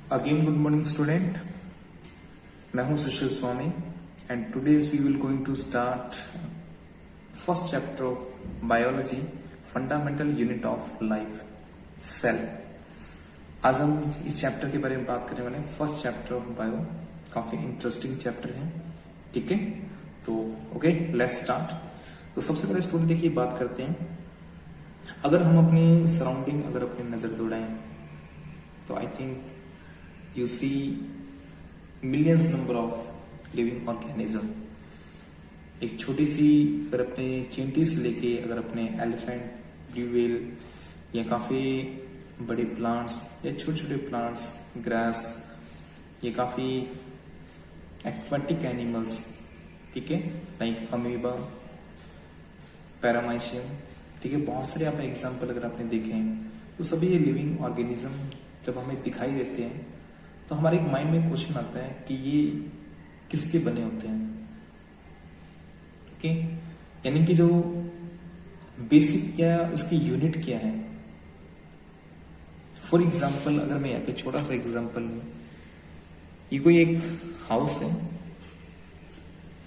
Again, good morning, student. मैं हूं Sushil Swami and today's we will going to start first chapter of biology fundamental unit of life cell. आज हम इस chapter के बारे में बात करने वाले हैं। फर्स्ट चैप्टर ऑफ बायो काफी इंटरेस्टिंग चैप्टर है, ठीक है। तो ओके, लेट्स स्टार्ट। तो सबसे पहले स्टूडेंट देखिए बात करते हैं, अगर हम अपनी सराउंडिंग अगर अपनी नजर दौड़ाएं तो I think you see millions number of living organism। एक छोटी सी अगर अपने चींटी से लेके अगर अपने एलिफेंट, ब्लू व्हेल या काफी बड़े प्लांट्स या छोटे छोटे प्लांट्स, ग्रास, ये काफी एक्वाटिक एनिमल्स, ठीक है, लाइक अमीबा, पैरामाइशियम, ठीक है, बहुत सारे आप एग्जाम्पल अगर आपने देखे हैं तो सभी ये लिविंग ऑर्गेनिज्म जब हमें दिखाई देते हैं तो हमारे माइंड में क्वेश्चन आता है कि ये किसके बने होते हैं, ओके। यानी कि जो बेसिक क्या इसकी यूनिट क्या है। फॉर एग्जांपल अगर मैं यहाँ पे छोटा सा एग्जांपल लूं, ये कोई एक हाउस है,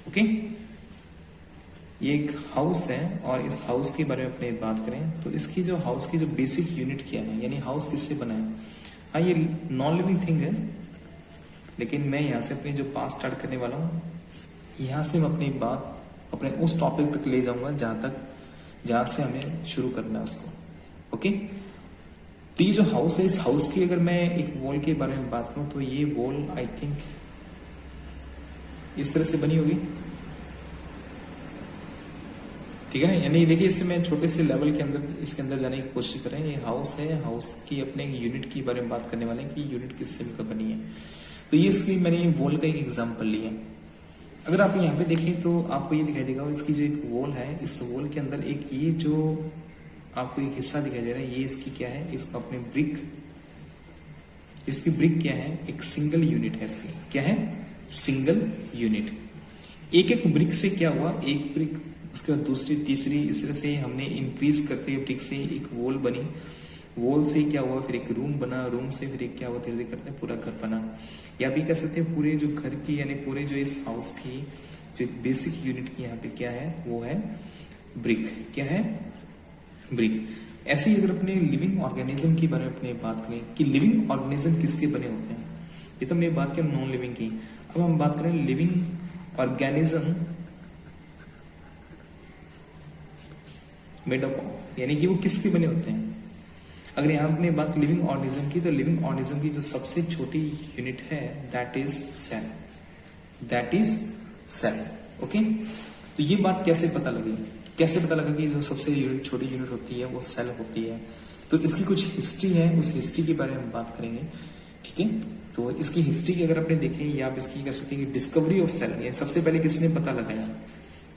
ओके, ये एक हाउस है और इस हाउस के बारे में अपने बात करें तो इसकी जो हाउस की जो बेसिक यूनिट क्या है, यानी हाउस किससे बना है। हाँ, ये नॉन लिविंग थिंग है, लेकिन मैं यहां से अपनी जो पास स्टार्ट करने वाला हूं, यहां से मैं अपनी बात अपने उस टॉपिक तक ले जाऊंगा जहां से हमें शुरू करना है उसको, ओके। तो ये जो हाउस है, इस हाउस की अगर मैं एक वॉल के बारे में बात करूं तो ये वॉल आई थिंक इस तरह से बनी होगी, ठीक है ना। यानी देखिए इससे मैं छोटे से लेवल के अंदर इसके अंदर जाने की कोशिश करें। ये हाउस है, हाउस की अपने यूनिट के बारे में बात करने वाले हैं कि यूनिट किससे मिलकर बनी है। तो ये इसकी मैंने वॉल का एक एग्जांपल लिया। अगर आप यहाँ पे देखें तो आपको ये दिखाई देगा, इसकी जो एक वॉल है, इस वॉल के अंदर एक ये जो आपको एक हिस्सा दिखाई दे रहा है, ये इसकी क्या है, इसका अपने ब्रिक, इसकी ब्रिक क्या है, एक सिंगल यूनिट है। इसकी क्या है, सिंगल यूनिट। एक एक ब्रिक से क्या हुआ, एक ब्रिक उसके बाद दूसरी, तीसरी, इस तरह से हमने इंक्रीज करते हुए ब्रिक से एक वॉल बनी, वॉल से क्या हुआ फिर एक रूम बना, रूम से फिर एक क्या हुआ, धीरे धीरे करते हैं पूरा घर बना। या भी कह सकते हैं पूरे जो घर की यानी पूरे जो इस हाउस की जो बेसिक यूनिट की यहाँ पे क्या है वो है ब्रिक। क्या है, ब्रिक। ऐसे ही अगर अपने लिविंग ऑर्गेनिज्म के बारे में अपने बात करें कि लिविंग ऑर्गेनिज्म किसके बने होते हैं, ये तो हमने बात की नॉन लिविंग की। अब हम बात करें living organism made up of, यानी कि वो किसके बने होते हैं। अगर यहां आपने बात लिविंग ऑर्गेनिज्म की तो लिविंग ऑर्गेनिज्म की जो सबसे छोटी यूनिट है that is cell, that is cell, okay. तो ये बात कैसे पता लगी, कैसे पता लगा कि जो सबसे छोटी यूनिट होती है वो सेल होती है। तो इसकी कुछ हिस्ट्री है, उस हिस्ट्री के बारे में हम बात करेंगे, ठीक है। तो इसकी हिस्ट्री की अगर आपने देखें या आप इसकी कह सकते हैं डिस्कवरी ऑफ सेल, सबसे पहले किसने पता लगाया।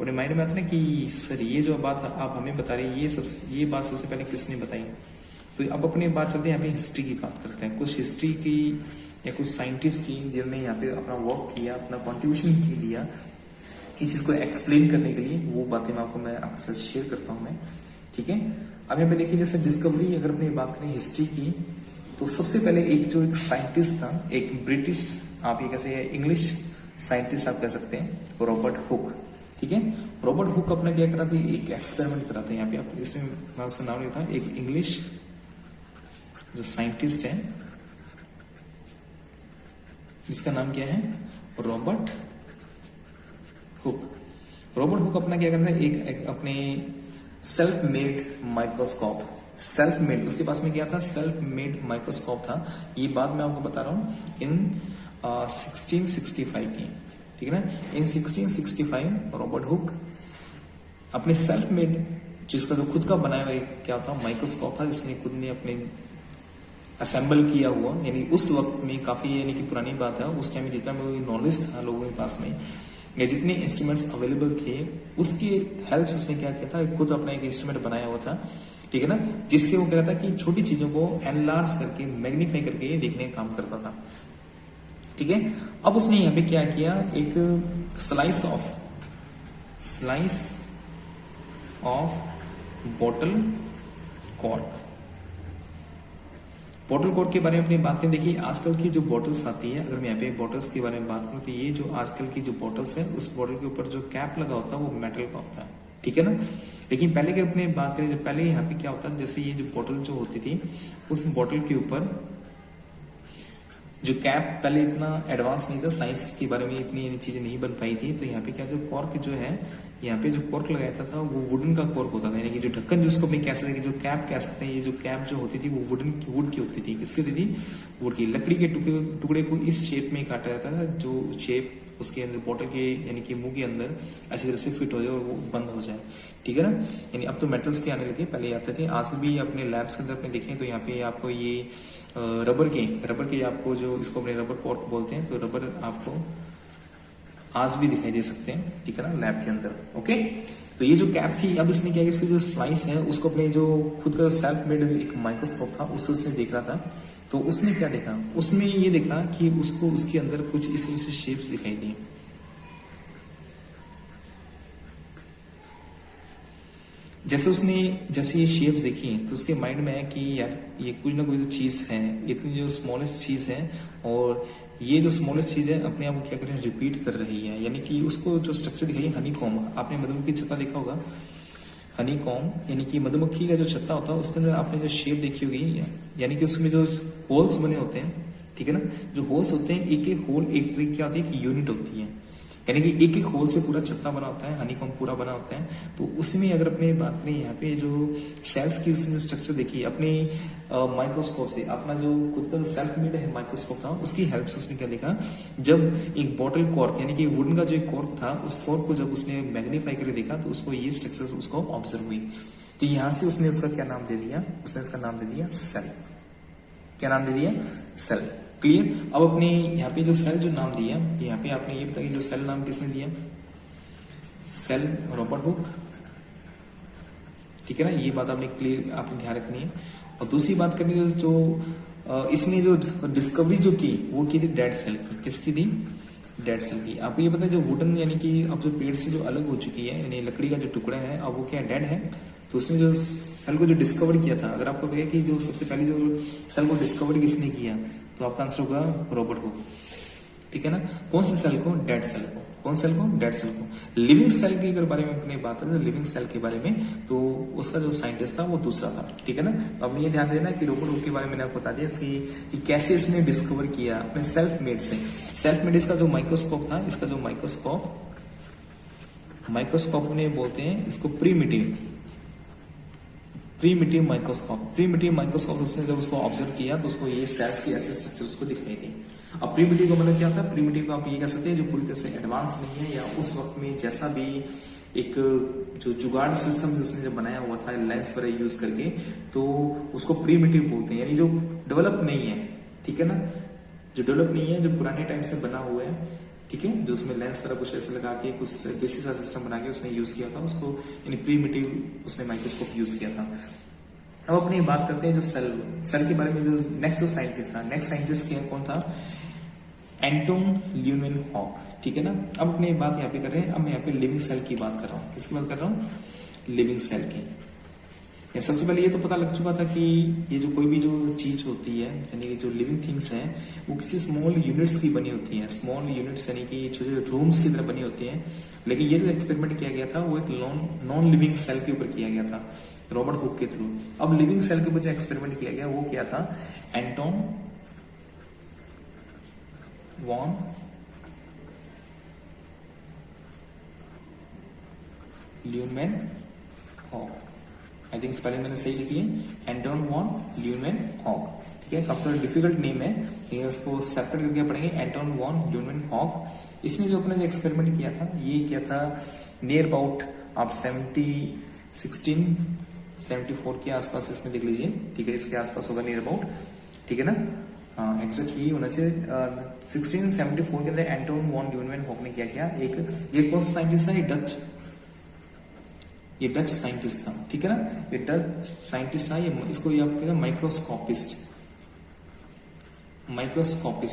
और माइंड में आता ना कि सर ये जो बात आप हमें बता रहे हैं ये बात सबसे पहले किसने बताई। तो अब अपनी बात चलते हैं, यहाँ पे हिस्ट्री की बात करते हैं। कुछ हिस्ट्री की या कुछ साइंटिस्ट की जिन्होंने यहाँ पे अपना वर्क किया, अपना कॉन्ट्रीब्यूशन दिया इस चीज को एक्सप्लेन करने के लिए, वो बातें मैं आपके साथ शेयर करता हूँ मैं, ठीक है। अब यहाँ पे देखिए जैसे डिस्कवरी अगर अपनी बात करें हिस्ट्री की तो सबसे पहले एक साइंटिस्ट था, एक ब्रिटिश, आप ये कैसे इंग्लिश साइंटिस्ट आप कह सकते हैं, रॉबर्ट हुक, ठीक है। रॉबर्ट हुक अपना क्या करा था, एक एक्सपेरिमेंट करा था। यहाँ पे आप इसमें मैं उसका नाम लिखता हूं, एक इंग्लिश जो साइंटिस्ट है जिसका नाम क्या है, रॉबर्ट हुक। रॉबर्ट हुक अपना क्या करता है, एक अपने self made microscope, self made, उसके पास में क्या था, सेल्फ मेड माइक्रोस्कोप था। ये बात मैं आपको बता रहा हूं इन 1665 की, ठीक है ना। इन 1665 रॉबर्ट हुक अपने सेल्फ मेड जिसका जो खुद का बनाया हुआ क्या था माइक्रोस्कोप था, जिसने खुद ने अपने असेंबल किया हुआ, यानी उस वक्त में काफी यानी कि पुरानी बात है, उस टाइम में जितना नॉलेज था लोगों के पास में या जितने इंस्ट्रूमेंट्स अवेलेबल थे उसकी हेल्प से उसने क्या किया था, खुद अपना एक इंस्ट्रूमेंट बनाया हुआ था, ठीक है ना, जिससे वो कहता था कि छोटी चीजों को एनलार्ज करके मैग्नीफाई करके देखने का काम करता था, ठीक है। अब उसने यहाँ पे क्या किया, एक slice of bottle cork, bottle cork के बारे में अपनी बात करें, देखिए आजकल की जो बॉटल्स आती है, अगर मैं यहाँ पे बॉटल्स के बारे में बात करूँ तो ये जो आजकल की जो बॉटल्स है उस बॉटल के ऊपर जो कैप लगा होता है वो मेटल का होता है, ठीक है ना। लेकिन पहले के अपने बात करें, जो पहले यहाँ पे क्या होता है, जैसे ये जो बॉटल जो होती थी उस बॉटल के ऊपर जो कैप, पहले इतना एडवांस नहीं था, साइंस के बारे में इतनी चीजें नहीं बन पाई थी, तो यहाँ पे क्या, जो कॉर्क जो है, यहाँ पे जो कॉर्क लगाया था वो वुडन का कॉर्क होता था, यानी कि जो ढक्कन जिसको अपने कह सकते हैं, जो कैप कह सकते हैं, ये जो कैप जो होती थी वो वुड की होती थी। किसकी होती थी? वुड की। लकड़ी के टुकड़े को इस शेप में काटा जाता था, जो शेप उसके अंदर बॉटल के यानी कि मुंह के अंदर अच्छी तरह से फिट हो जाए और वो बंद हो जाए, ठीक है ना। यानी अब तो मेटल्स के आने लगे, पहले आते थे। आज भी अपने लैब्स के अंदर अपने देखें तो यहाँ पे आपको ये रबर के आपको जो इसको अपने रबर कॉर्क बोलते हैं, तो रबर आपको आज भी दिखाई दे सकते हैं, ठीक है ना, लैब के अंदर। ओके, तो ये जो कैप थी, अब इसने क्या, इसकी जो स्लाइस है उसको अपने जो खुद का सेल्फ मेड एक माइक्रोस्कोप था उससे उसने देख रहा था। तो उसने क्या देखा, उसने ये देखा कि उसको उसके अंदर कुछ इस तरह से शेप्स दिखाई दी। जैसे ये शेप्स देखी तो उसके माइंड में है कि यार ये कुछ ना कोई तो चीज है, इतनी जो स्मॉलेस्ट चीज है, और ये जो स्मॉलेस्ट चीज है अपने आप को क्या कर रही है, रिपीट कर रही है। यानी कि उसको जो स्ट्रक्चर दिखाई, हनीकॉम्ब, आपने मधुमक्खी छत्ता देखा होगा, हनीकॉम्ब यानी कि मधुमक्खी का जो छत्ता होता है उसके अंदर आपने जो शेप देखी होगी, यानी कि उसमें जो होल्स बने होते हैं, ठीक है ना, जो होल्स होते हैं, एक एक होल एक तरीके क्या होती है, एक यूनिट होती है, यानी कि एक एक होल से पूरा छत्ता बना होता है, हनीकॉम्ब पूरा बना होता है। तो उसमें अगर अपने बात करें यहाँ पे जो सेल्स की उसने स्ट्रक्चर देखी अपने माइक्रोस्कोप से, अपना जो खुद का सेल्फ मेड है माइक्रोस्कोप था उसकी हेल्प से उसने क्या देखा, जब एक बॉटल कॉर्क यानी कि वुडन का जो एक कॉर्क था उस कॉर्क को जब उसने मैग्नीफाई करके देखा तो उसको ये स्ट्रक्चर उसको ऑब्जर्व हुई। तो यहां से उसने उसका क्या नाम दे दिया, उसने इसका नाम दे दिया सेल। क्या नाम दे दिया? सेल। क्लियर। अब अपने यहाँ पे जो सेल जो नाम दिया, यहाँ पे आपने ये बताया जो सेल नाम किसने दिया, सेल रॉबर्ट हुक, ठीक है ना, ये बात आपने क्लियर, आपने ध्यान रखनी है। और दूसरी बात करनी है जो इसने जो डिस्कवरी जो की वो की थी डेड सेल की। किसकी थी? डेड सेल की। आपको ये पता है जो वुडन यानी कि अब जो पेड़ से जो अलग हो चुकी है, यानी लकड़ी का जो टुकड़ा है अब वो क्या डेड है, तो उसने जो सेल को जो डिस्कवर किया था, अगर आपको लगे कि जो सबसे पहले जो सेल को डिस्कवर किसने किया, तो आपका आंसर होगा रॉबर्ट हुक, ठीक है ना। कौन से सेल को? डेड सेल को। कौन सेल को? डेड सेल को। लिविंग सेल के अगर बारे में अपनी बात करें, तो लिविंग सेल के बारे में तो उसका जो साइंटिस्ट था वो दूसरा था, ठीक है ना। तो अब ये ध्यान देना कि रॉबर्ट हुक के बारे में मैंने आपको बता दिया कि कैसे इसने डिस्कवर किया अपने सेल्फ मेड से। सेल्फ मेड इसका जो माइक्रोस्कोप था, इसका जो माइक्रोस्कोप उन्हें बोलते हैं इसको प्रीमिटिव माइक्रोस्कोप उसने जब उसको ऑब्जर्व किया तो उसको ये सेल्स की ऐसे स्ट्रक्चर उसको दिखाई दी। अब प्रीमिटिव का मतलब क्या था? प्रीमिटिव का आप ये कह सकते हैं जो पूरी तरह से एडवांस नहीं है, या उस वक्त में जैसा भी एक जो जुगाड़ सिस्टम उसने जब बनाया हुआ था लेंस वगैरह यूज करके, तो उसको प्रीमिटिव बोलते हैं, यानी जो डेवलप नहीं है, ठीक है ना, जो डेवलप नहीं है, जो पुराने टाइम से बना हुआ है, ठीक है, जो उसमें लेंस वगैरह कुछ ऐसे लगा के कुछ देसी सा सिस्टम बना के उसने यूज किया था, उसको यानी प्रीमिटिव उसने माइक्रोस्कोप यूज किया था। अब अपनी बात करते हैं जो सेल के बारे में। जो नेक्स्ट जो साइंटिस्ट था, नेक्स्ट साइंटिस्ट कौन था? एंटोन ल्यूवेनहॉक, ठीक है ना। अब अपनी बात यहाँ पे कर रहे हैं, अब मैं यहाँ पे लिविंग सेल की बात कर रहा हूँ। किसकी बात कर रहा हूँ? लिविंग सेल की। सबसे पहले ये तो पता लग चुका था कि ये जो कोई भी जो चीज होती है, यानी कि जो लिविंग थिंग्स हैं, वो किसी स्मॉल यूनिट्स की बनी होती हैं। स्मॉल यूनिट्स यानी कि छोटे रूम्स की तरह बनी होती हैं। लेकिन ये जो एक्सपेरिमेंट किया गया था वो एक नॉन लिविंग सेल के ऊपर किया गया था, रॉबर्ट हुक के थ्रू। अब लिविंग सेल के ऊपर जो एक्सपेरिमेंट किया गया वो क्या था? Anton von Leeuwenhoek, I think spelling मैंने सही लिखी है, एंटोन वॉन ल्यूवेनहॉक, ठीक है। काफी डिफिकल्ट नेम है, लेकिन उसको सेपरेट करके पढ़ेंगे, एंटोन वॉन ल्यूवेनहॉक। इसने जो अपना जो एक्सपेरिमेंट किया था, ये क्या था, नियर अबाउट आप 1674 के आसपास इसमें देख लीजिए, ठीक है, इसके आसपास होगा नियर अबाउट, ठीक है ना। हाँ, एग्जैक्ट यही होना चाहिए। 1674 के अंदर एंटोन वॉन ल्यूवेनहॉक ने क्या किया, ये कौन सा साइंटिस्ट था? ये डच साइंटिस्ट था, ठीक है ना, ये डच साइंटिस्ट था। ये इसको ये आप कहते हैं माइक्रोस्कोपिस्ट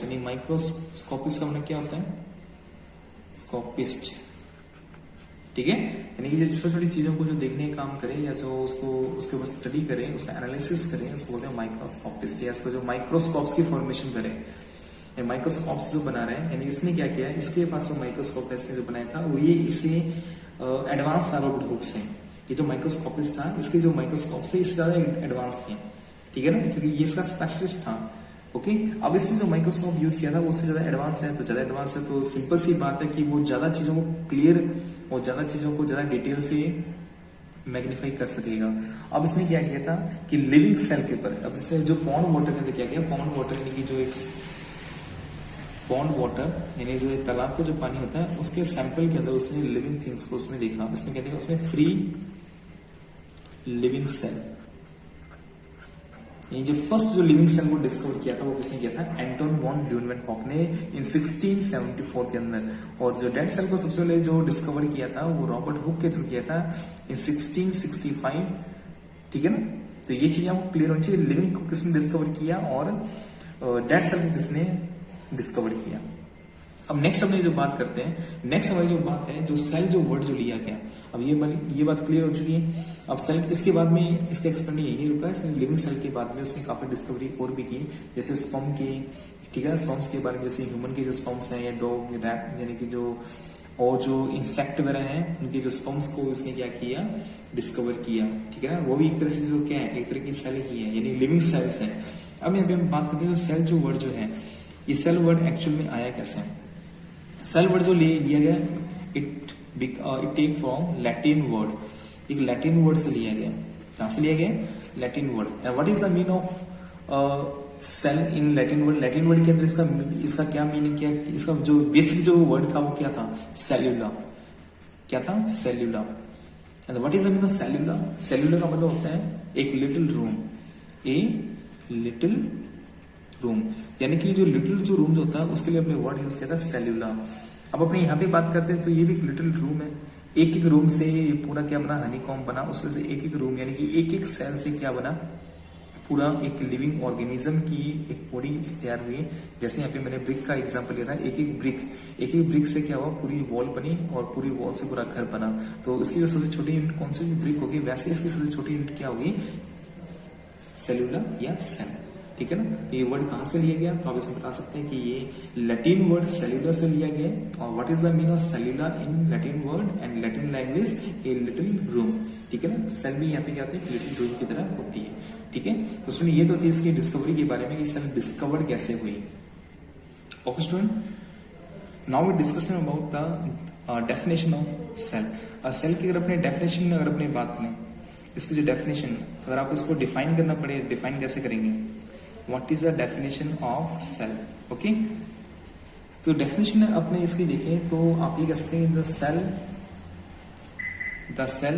यानी माइक्रोस्कोपिस्ट का मतलब क्या होता है? स्कोपिस्ट, ठीक है। यानी कि जो छोटी छोटी चीजों को जो देखने का काम करे या जो उसको उसके ऊपर स्टडी करें, उसका एनालिसिस करें, उसको बोलते हैं माइक्रोस्कोपिस्ट, या इसको जो माइक्रोस्कोप्स की फॉर्मेशन करे, माइक्रोस्कोप्स जो बना रहे हैं। यानी इसने क्या किया, इसके पास जो माइक्रोस्कोप इसने जो बनाया था वो ये इसे एडवांस था रॉबर्ट हुक से। ये जो माइक्रोस्कोपिस्ट था, इसके जो माइक्रोस्कोप थे इससे ज्यादा एडवांस थे, ठीक है ना, क्योंकि ये इसका स्पेशलिस्ट था। ओके, अब इसने जो माइक्रोस्कोप यूज किया था वो उससे ज्यादा एडवांस है, तो ज्यादा एडवांस है तो सिंपल सी बात है कि वो ज्यादा चीजों को क्लियर और ज्यादा चीजों को ज्यादा डिटेल से मैग्नीफाई कर सकेगा। अब इसने क्या किया था कि लिविंग सेल के ऊपर, अब इसने जो पॉन्ड वाटर के अंदर क्या किया, पॉन्ड वाटर यानी कि जो एक पॉन्ड वाटर यानी जो एक तालाब का जो पानी होता है उसके सैंपल के अंदर उसने लिविंग थिंग्स को उसने देखा। उसने क्या देखा, उसने फ्री लिविंग सेल, ये जो फर्स्ट जो लिविंग सेल को डिस्कवर किया था वो किसने किया था, एंटोन वॉन ल्यूनवेनहॉक ने इन 1674 के अंदर। और जो डेड सेल को सबसे पहले जो डिस्कवर किया था वो रॉबर्ट हुक के थ्रू किया था इन 1665, ठीक है ना। तो ये चीजें आपको क्लियर होनी चाहिए, लिविंग को किसने डिस्कवर किया और डेड सेल को किसने डिस्कवर किया। अब नेक्स्ट हम जो बात करते हैं, नेक्स्ट हमारी जो बात है जो सेल जो वर्ड जो लिया गया, अब ये बात क्लियर हो चुकी है। अब सेल इसके बाद में इसका एक्सपेंड यही नहीं रुका, इसने लिविंग सेल के बाद में उसने काफी डिस्कवरी और भी की, जैसे स्पर्म की, ठीक है, स्पर्म्स के बारे में, जैसे ह्यूमन के जो स्पर्म्स हैं या डॉग रैट यानी कि जो और जो इंसेक्ट वगैरह हैं उनके जो स्पर्म्स को उसने क्या किया, डिस्कवर किया, ठीक है ना। वो भी एक तरह से जो क्या है, एक तरह की सेल ही है, यानी लिविंग सेल्स है। अब यहाँ पे हम बात करते हैं सेल जो वर्ड जो है, ये सेल वर्ड एक्चुअल में आया कैसे है। सेल वर्ड जो लिया गया it take from Latin word, एक लैटिन वर्ड से लिया गया। कहां से लिया गया, Latin word. And what is the mean of cell in Latin word, Latin word के अंदर इसका क्या मीनिंग, क्या इसका जो बेसिक जो वर्ड था वो क्या था, सेल्यूला, क्या था, cellula. And what is the mean of cellula, cellula का मतलब होता है एक little room, a little room, यानी कि जो लिटिल जो रूम जो होता है उसके लिए अपने वर्ड यूज किया था सेल्यूला। अब अपने यहाँ पे बात करते हैं तो ये भी एक लिटिल रूम है, एक एक रूम से ये पूरा क्या बना, हनीकॉम्ब बना, उसमें से एक एक रूम यानी कि एक एक सेल से क्या बना, पूरा एक लिविंग ऑर्गेनिज्म की एक बॉडी तैयार हुई। जैसे यहाँ पे मैंने ब्रिक का एग्जांपल लिया था, एक एक ब्रिक से क्या हुआ, पूरी वॉल बनी और पूरी वॉल से पूरा घर बना। तो इसकी जो सबसे छोटी यूनिट कौन सी ब्रिक होगी, वैसे इसकी सबसे छोटी यूनिट क्या होगी, सेल्यूला या सेल, ठीक है ना। तो ये वर्ड कहां से लिया गया, तो आप इसमें बता सकते हैं कि ये लैटिन वर्ड सेल्यूला से लिया गया। और what is the mean of सेल्यूला in Latin word and Latin language, A little room, ठीक है ना। सेल भी यहाँ पे क्या होती है, लिटिल रूम की तरह होती है, ठीक है। तो सुनिए, ये तो थी इसकी डिस्कवरी के बारे में कि सेल डिस्कवर्ड कैसे हुई। Okay student, now we discussion about the definition of cell. Cell की अगर अपने डेफिनेशन अगर अपने बात करें, इसकी जो डेफिनेशन अगर आप इसको डिफाइन करना पड़े, डिफाइन कैसे करेंगे, what is the definition of cell. Okay, तो डेफिनेशन अपने इसकी देखें तो आप ये कह सकते हैं the cell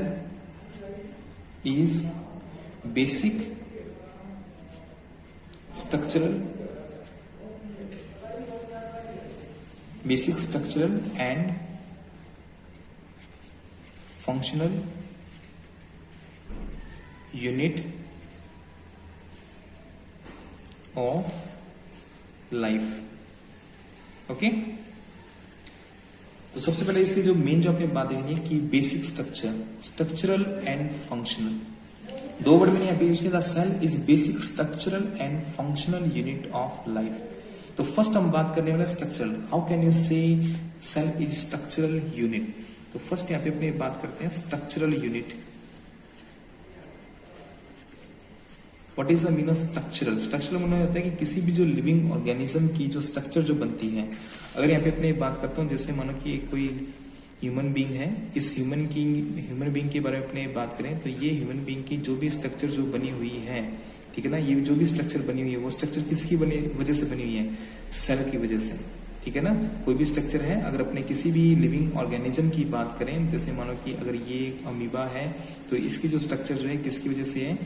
is basic structural and functional unit of life. Okay, तो सबसे पहले इसकी जो मेन जो आपने बात देखनी है कि बेसिक स्ट्रक्चरल एंड फंक्शनल, दो वर्ड मैंने यहाँ पे यूज किया था, cell is basic structural and functional unit of life. तो फर्स्ट हम बात करने वाले structural, how can you say cell is structural unit. तो फर्स्ट यहाँ पे अपने बात करते हैं structural unit. What is the mean of structural, structural मतलब होता है कि किसी भी जो लिविंग ऑर्गेनिज्म की जो स्ट्रक्चर जो बनती है। अगर यहाँ पे अपने बात करता हूँ, जैसे मानो कि कोई ह्यूमन बीइंग है, इस ह्यूमन बीइंग के बारे में अपने बात करें तो ये ह्यूमन बीइंग की जो भी स्ट्रक्चर जो बनी हुई है, ठीक है ना, ये जो भी स्ट्रक्चर बनी हुई है वो स्ट्रक्चर किसकी वजह से बनी हुई है, सेल की वजह से, ठीक है ना। कोई भी स्ट्रक्चर है, अगर अपने किसी भी लिविंग ऑर्गेनिज्म की बात करें, जैसे मानो कि अगर ये अमीबा है तो इसकी जो स्ट्रक्चर जो है किसकी वजह से है,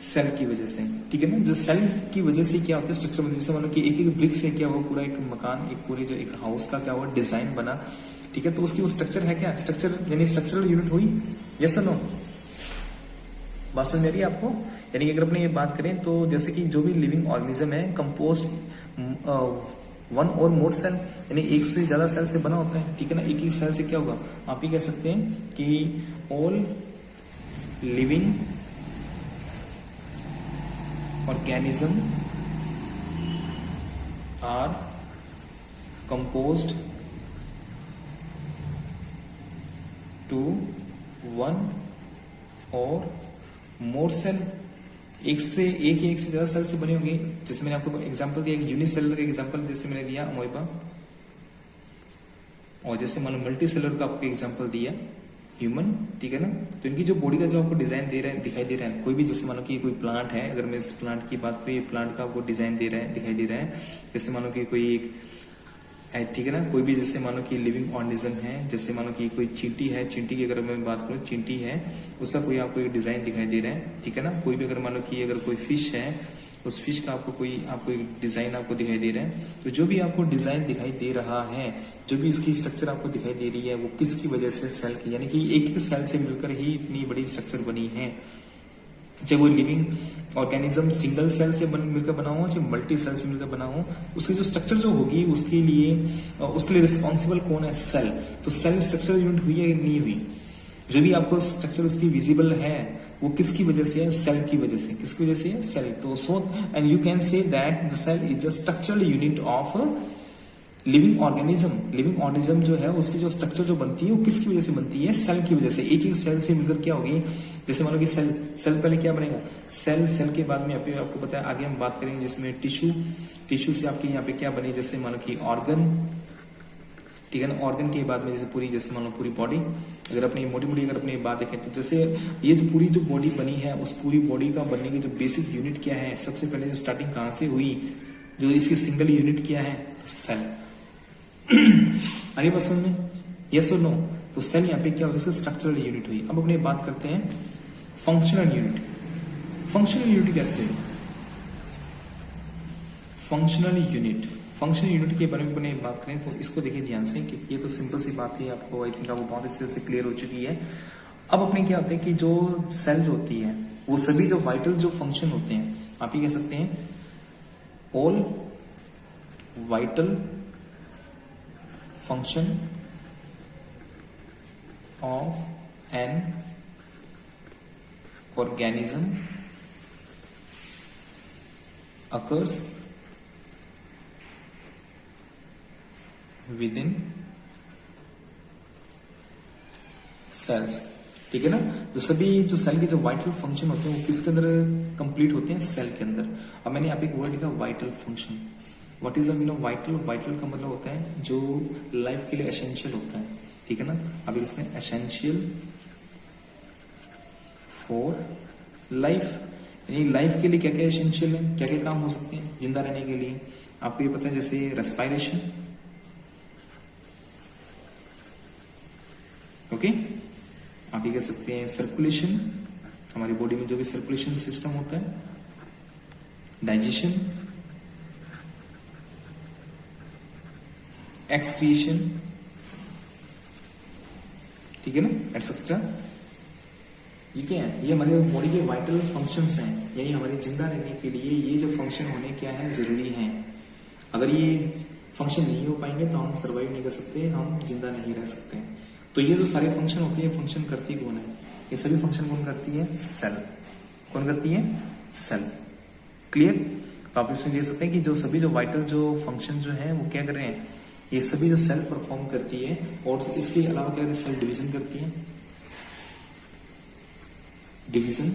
सेल की वजह से, ठीक है ना। जो सेल की वजह से क्या होता है स्ट्रक्चर बनने से, मानो कि एक एक ब्रिक से क्या हुआ, पूरा एक मकान, एक पूरे जो एक हाउस का क्या हुआ डिजाइन बना, ठीक है। तो उसकी वो स्ट्रक्चर है क्या, स्ट्रक्चर यानी स्ट्रक्चरल यूनिट हुई, यस और नो, बात समझ में आ रही है आपको। यानी कि अगर अपने ये बात करें तो जैसे कि जो भी लिविंग ऑर्गेनिज्म है कंपोस्ट वन और मोर सेल, यानी एक से ज्यादा सेल से बना होता है, ठीक है ना। एक सेल से क्या होगा, आप ये कह सकते हैं कि all living organism are composed to one और मोर सेल, एक से ज्यादा सेल से बने होंगे। जैसे मैंने आपको एग्जांपल दिया, यूनिसेलुलर का एग्जांपल जैसे मैंने दिया अमोइबा, और जैसे मान लो मल्टी सेलुलर का आपको एग्जांपल दिया ह्यूमन, ठीक है ना। तो इनकी जो बॉडी का जो आपको डिजाइन दे रहा है, दिखाई दे रहा है, कोई भी जैसे मानो कि कोई प्लांट है, अगर मैं इस प्लांट की बात करूँ, प्लांट का आपको डिजाइन दे रहा है, दिखाई दे रहा है। जैसे मानो कि कोई एक, ठीक है ना, कोई भी जैसे मानो कि लिविंग ऑर्गेनिज्म है, जैसे मानो कि कोई चींटी है, चींटी की अगर मैं बात करूँ, चींटी है, उसका कोई आपको एक डिजाइन दिखाई दे रहा है, ठीक है ना। कोई भी अगर मानो कि अगर कोई फिश है, उस फिश का आपको एक डिजाइन आपको दिखाई दे रहा है। तो जो भी आपको डिजाइन दिखाई दे रहा है, जो भी इसकी स्ट्रक्चर आपको दिखाई दे रही है, वो किसकी वजह से, सेल की, यानी कि एक सेल से मिलकर ही इतनी बड़ी स्ट्रक्चर बनी है। चाहे वो लिविंग ऑर्गेनिज्म सिंगल सेल से मिलकर बना हो, चाहे मल्टी सेल से मिलकर बना हो, उसकी जो स्ट्रक्चर जो होगी उसके लिए रिस्पॉन्सिबल कौन है, सेल। तो सेल स्ट्रक्चर यूनिट हुई है या नहीं हुई, जो भी आपको स्ट्रक्चर उसकी विजिबल है, वो किसकी वजह से है, सेल की वजह से। किसकी वजह से है, सेल। तो so and you can say that the cell is the structural unit of living organism. Living organism जो है उसकी जो स्ट्रक्चर जो बनती है वो किसकी वजह से बनती है, सेल की वजह से। एक एक सेल से मिलकर क्या होगी, जैसे मान लो कि सेल पहले क्या बनेगा, सेल के बाद में आपको पता है, आगे हम बात करेंगे जिसमें टिश्यू से आपके यहाँ पे क्या बने, जैसे मान लो कि ऑर्गन, ठीक है ना। ऑर्गन के बाद में जैसे पूरी, जैसे मान लो पूरी बॉडी, अगर अपनी मोटी अगर अपनी बात देखें तो जैसे ये जो पूरी जो बॉडी बनी है, उस पूरी बॉडी का बनने की जो बेसिक यूनिट क्या है, सबसे पहले जो स्टार्टिंग कहां से हुई, जो इसकी सिंगल यूनिट क्या है, सेल। आगे बात समझ में, यस और नो। तो सेल यहाँ पे क्या होगा, स्ट्रक्चरल यूनिट हुई। अब अपने बात करते हैं फंक्शनल यूनिट। फंक्शनल यूनिट कैसे हुई, फंक्शनल यूनिट के बारे में अपने बात करें तो इसको देखिए ध्यान से, कि ये तो सिंपल सी बात है, आपको आई थिंक आपको बहुत अच्छे से क्लियर हो चुकी है। अब अपने क्या होता है कि जो सेल जो होती है, वो सभी जो वाइटल जो फंक्शन होते हैं, आप ये कह सकते हैं all vital function of an organism occurs within cells, ठीक है ना। तो सभी जो सेल के जो वाइटल फंक्शन होते हैं वो किसके अंदर कंप्लीट होते हैं, सेल के अंदर। अब मैंने यहाँ पे एक वर्ड लिखा vital function. What is the meaning of vital, vital का मतलब होता है जो लाइफ के लिए एसेंशियल होता है, ठीक है ना। अब इसमें एसेंशियल फॉर लाइफ, यानी लाइफ के लिए क्या क्या एसेंशियल है, क्या क्या काम हो सकते हैं जिंदा रहने के लिए, आपको ये पता है। जैसे रेस्पायरेशन, ओके, आप ये कह सकते हैं सर्कुलेशन, हमारी बॉडी में जो भी सर्कुलेशन सिस्टम होता है, डाइजेशन, एक्सक्रीशन, ठीक है ना, एटसेट्रा। ये क्या है, ये हमारे बॉडी के वाइटल फंक्शंस हैं, यही हमारे जिंदा रहने के लिए ये जो फंक्शन होने क्या है, जरूरी है। अगर ये फंक्शन नहीं हो पाएंगे तो हम सर्वाइव नहीं कर सकते, हम जिंदा नहीं रह सकते। तो ये जो सारे फंक्शन होते हैं, फंक्शन करती कौन है, ये सभी फंक्शन कौन करती है, सेल। कौन करती है, सेल। क्लियर। तो आप इसमें देख सकते हैं कि जो सभी जो वाइटल जो फंक्शन जो है वो क्या कर रहे हैं, ये सभी जो सेल परफॉर्म करती है। और इसके अलावा क्या करती है, सेल डिवीजन करती है। डिवीजन,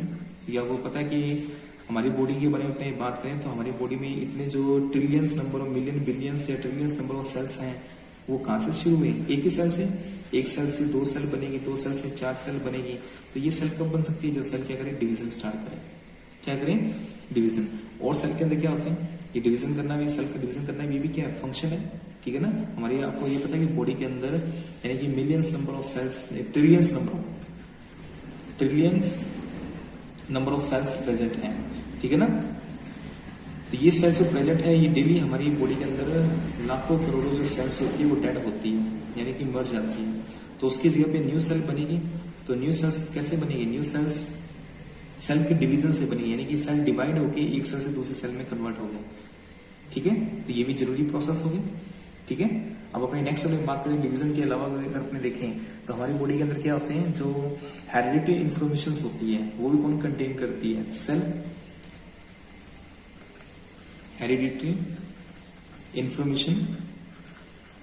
या वो पता है कि हमारी बॉडी के बारे में अपने बात करें तो हमारी बॉडी में इतने जो trillions number of million billions या ट्रिलियंस नंबर ऑफ सेल्स हैं, वो कहां से शुरू हुए, एक ही सेल से। एक सेल से दो सेल बनेगी, दो सेल से चार सेल बनेगी। तो ये सेल कब बन सकती है, जो सेल क्या करें, डिवीजन स्टार्ट करें। क्या करें, डिवीजन। और सेल के अंदर क्या होते हैं, ये डिवीजन करना भी, सेल का डिवीजन करना भी, ये भी क्या है, फंक्शन है, ठीक है ना। हमारी आपको ये पता है कि बॉडी के अंदर यानी कि millions number of cells, trillions number of cells present है, ठीक है ना। तो ये सेल्स जो प्रेजेंट है, ये डेली हमारी बॉडी के अंदर लाखों करोड़ों जो सेल्स होती है वो डेड होती है, यानी कि मर जाती है। तो उसकी जगह पे न्यू सेल बनेगी। तो न्यू सेल्स कैसे बनेगी, न्यू सेल्स सेल के डिवीजन से बनेगी, यानी कि सेल डिवाइड होकर एक सेल से दूसरे सेल में कन्वर्ट हो गए। ठीक है, तो ये भी जरूरी प्रोसेस होगी। ठीक है, अब अपने नेक्स्ट में बात करें डिवीजन के अलावा अगर अपने देखें तो हमारी बॉडी के अंदर क्या होते हैं, जो हेरिडिटरी इंफॉर्मेशन होती है वो भी कौन कंटेन करती है, cell. Hereditary information,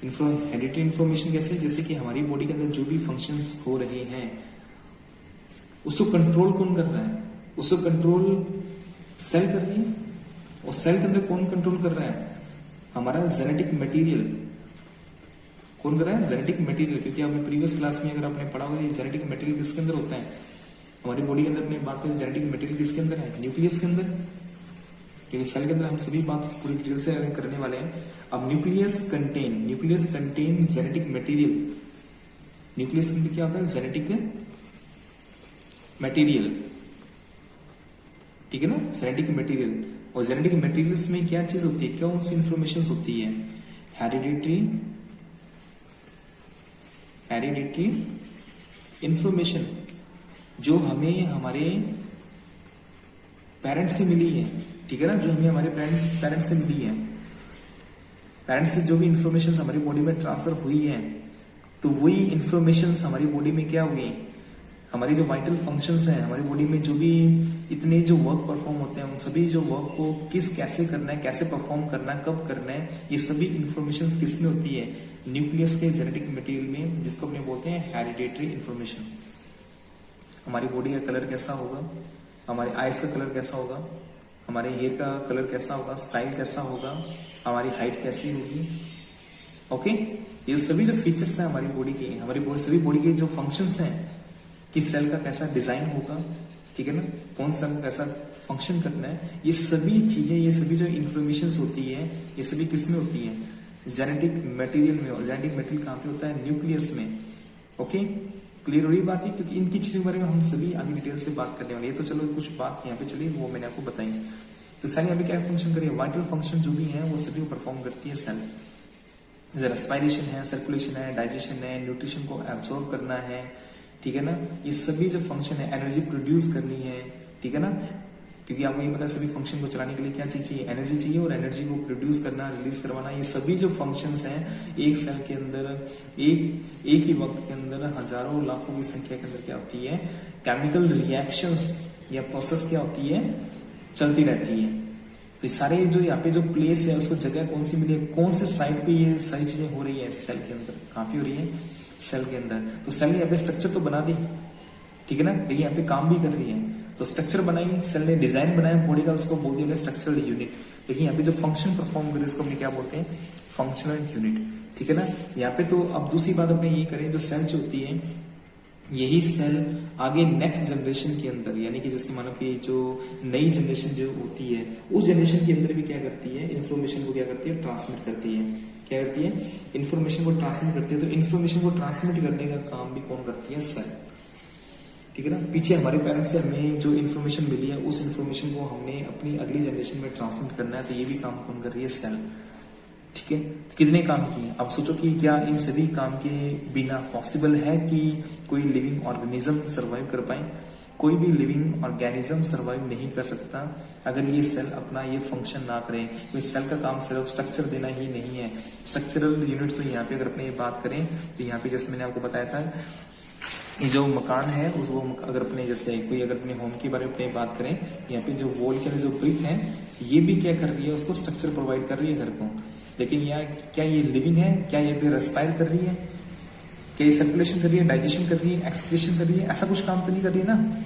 hereditary information कैसे, जैसे कि हमारी बॉडी के अंदर जो भी फंक्शंस हो रहे हैं उसको कंट्रोल कौन कर रहा है, उसको कंट्रोल सेल कर रही है। और सेल के अंदर कौन कंट्रोल कर रहा है, हमारा जेनेटिक मटेरियल। कौन कर रहा है, जेनेटिक मटेरियल। क्योंकि आपने प्रीवियस क्लास में अगर आपने पढ़ा होगा ये जेनेटिक मटेरियल किसके अंदर होता है, हमारी बॉडी के अंदर अपनी बात करें जेनेटिक मटेरियल किसके अंदर है, न्यूक्लियस के अंदर। क्योंकि सेल के अंदर हम सभी बात पूरी डिटेल से करने वाले हैं। अब nucleus contain genetic material. Nucleus के अंदर क्या होता है, जेनेटिक मटेरियल। ठीक है ना, जेनेटिक मटेरियल। और जेनेटिक मटेरियल्स में क्या चीज होती है, कौन सी इंफॉर्मेशन होती है, हेरिडिटरी इंफॉर्मेशन जो हमें हमारे पेरेंट्स से मिली है। ठीक है ना, जो हमें हमारे पेरेंट्स से मिली है, पेरेंट्स से जो भी इंफॉर्मेशन हमारी बॉडी में ट्रांसफर हुई है, तो वही इंफॉर्मेशन हमारी बॉडी में क्या हुई, हमारी जो वाइटल फंक्शंस हैं हमारी बॉडी में, जो भी इतने जो वर्क परफॉर्म होते हैं उन सभी जो वर्क को कैसे करना है, कैसे परफॉर्म करना है, कब करना है, ये सभी इंफॉर्मेशन किस में होती है, न्यूक्लियस के जेनेटिक मटेरियल में, जिसको अपने बोलते हैं हेरिडिटरी इंफॉर्मेशन। हमारी बॉडी का कलर कैसा होगा, हमारे आईज का कलर कैसा होगा, हमारे हेयर का कलर कैसा होगा, स्टाइल कैसा होगा, हमारी हाइट कैसी होगी। ओके, ये सभी जो फीचर्स हैं हमारी बॉडी के, हमारी सभी बॉडी के जो फंक्शंस हैं, किस सेल का कैसा डिजाइन होगा, ठीक है ना, कौन सा कैसा फंक्शन करना है, ये सभी चीजें, ये सभी जो इंफॉर्मेशन होती है, ये सभी किस में होती है, जेनेटिक मटेरियल में। और जेनेटिक मटेरियल कहाँ पे होता है, न्यूक्लियस में। ओके, क्लियर हो रही बात है, क्योंकि इनकी चीजों के बारे में हम सभी आगे डिटेल से बात करने वाले हैं। तो चलो कुछ बात यहाँ पे चलिए वो मैंने आपको बताई। तो सेल यहाँ पे क्या फंक्शन करिए, वाइटल फंक्शन जो भी है वो सभी परफॉर्म करती है सेल। जैसे रेस्पिरेशन है, सर्कुलेशन है, डाइजेशन है, न्यूट्रिशन को एब्सॉर्ब करना है, ठीक है ना, ये सभी जो फंक्शन है, एनर्जी प्रोड्यूस करनी है, ठीक है ना, क्योंकि आपको ये पता है सभी फंक्शन को चलाने के लिए क्या चीज चाहिए, एनर्जी चाहिए, और एनर्जी को प्रोड्यूस करना, रिलीज करवाना, ये सभी जो फंक्शंस हैं एक सेल के अंदर एक ही वक्त के अंदर हजारों लाखों की संख्या के अंदर क्या होती है, केमिकल रिएक्शंस या प्रोसेस क्या होती है, चलती रहती है। तो सारे जो यहाँ पे जो प्लेस है उसको जगह कौन सी मिली है, कौन से साइड पे ये सारी चीजें हो रही है सेल के अंदर, कहाँ पे हो रही है, सेल के अंदर। तो सेल ने यहाँ पे स्ट्रक्चर तो बना दी, ठीक है ना, लेकिन यहाँ पे काम भी कर रही है। तो स्ट्रक्चर बनाई सेल ने, डिजाइन बनाया बॉडी का, उसको बोल दिया स्ट्रक्चरल यूनिट। लेकिन यहाँ पे जो फंक्शन परफॉर्म करे उसको अपने क्या बोलते हैं, फंक्शनल यूनिट, ठीक है ना। यहाँ पे तो अब दूसरी बात अपने ये करें, जो सेल जो होती है, यही सेल आगे नेक्स्ट जनरेशन के अंदर, यानी कि जैसे मानो कि जो नई जनरेशन जो होती है उस जनरेशन के अंदर भी क्या करती है, इन्फॉर्मेशन को क्या करती है, ट्रांसमिट करती है। क्या करती है, इन्फॉर्मेशन को ट्रांसमिट करती है। तो इन्फॉर्मेशन को ट्रांसमिट करने का काम भी कौन करती है, सेल, ठीक है ना। पीछे हमारे पेरेंट्स से हमें जो इन्फॉर्मेशन मिली है उस इन्फॉर्मेशन को हमने अपनी अगली जनरेशन में ट्रांसमिट करना है, तो ये भी काम कौन कर रही है, सेल, ठीक है। तो कितने काम किए, अब सोचो कि क्या इन सभी काम के बिना पॉसिबल है कि कोई लिविंग ऑर्गेनिज्म सरवाइव कर पाए, कोई भी लिविंग ऑर्गेनिज्म सरवाइव नहीं कर सकता अगर ये सेल अपना ये फंक्शन ना करे। कोई सेल का काम सिर्फ स्ट्रक्चर देना ही नहीं है, स्ट्रक्चरल यूनिट। तो यहाँ पे अगर अपने बात करें तो यहाँ पे जैसे मैंने आपको बताया था, ये जो मकान है उस वो अगर अपने जैसे कोई अगर अपने होम के बारे में अपने बात करें, यहाँ पे जो वॉल के जो ब्रिक है ये भी क्या कर रही है, उसको स्ट्रक्चर प्रोवाइड कर रही है घर को। लेकिन यहाँ क्या ये लिविंग है, क्या ये भी रेस्पायर कर रही है, क्या ये सर्कुलेशन कर रही है, डाइजेशन कर रही है, एक्सक्रीशन कर रही है, ऐसा कुछ काम तो नहीं कर रही है ना।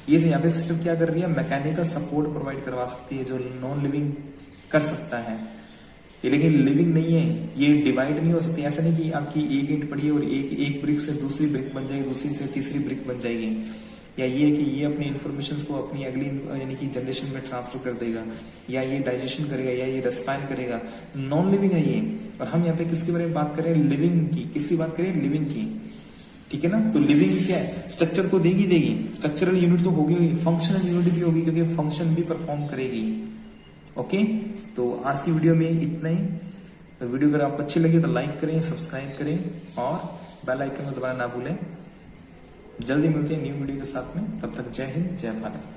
ये यहाँ पे सिस्टम क्या कर रही है, मैकेनिकल सपोर्ट प्रोवाइड करवा सकती है, जो नॉन लिविंग कर सकता है। ये लेकिन लिविंग नहीं है, ये डिवाइड नहीं हो सकती। ऐसा नहीं कि आपकी एक ईंट पड़ी है और एक ब्रिक से दूसरी ब्रिक बन जाएगी, दूसरी से तीसरी ब्रिक बन जाएगी, या ये कि ये अपनी इन्फॉर्मेशन को अपनी अगली यानी कि जनरेशन में ट्रांसफर कर देगा, या ये डाइजेशन करेगा, या ये रेस्पायर करेगा। नॉन लिविंग है ये। और हम यहाँ पे किसके बारे में बात करें, लिविंग की। किसकी बात करें, लिविंग की, ठीक है ना। तो लिविंग क्या है, स्ट्रक्चर तो देगी, स्ट्रक्चरल यूनिट तो होगी, फंक्शनल यूनिट भी होगी, क्योंकि फंक्शन भी परफॉर्म करेगी। ओके, तो आज की वीडियो में इतना ही। तो वीडियो अगर आपको अच्छी लगी तो लाइक करें, सब्सक्राइब करें और बेल आइकन को दबाना ना भूलें। जल्दी मिलते हैं न्यू वीडियो के साथ में, तब तक जय हिंद, जय भारत।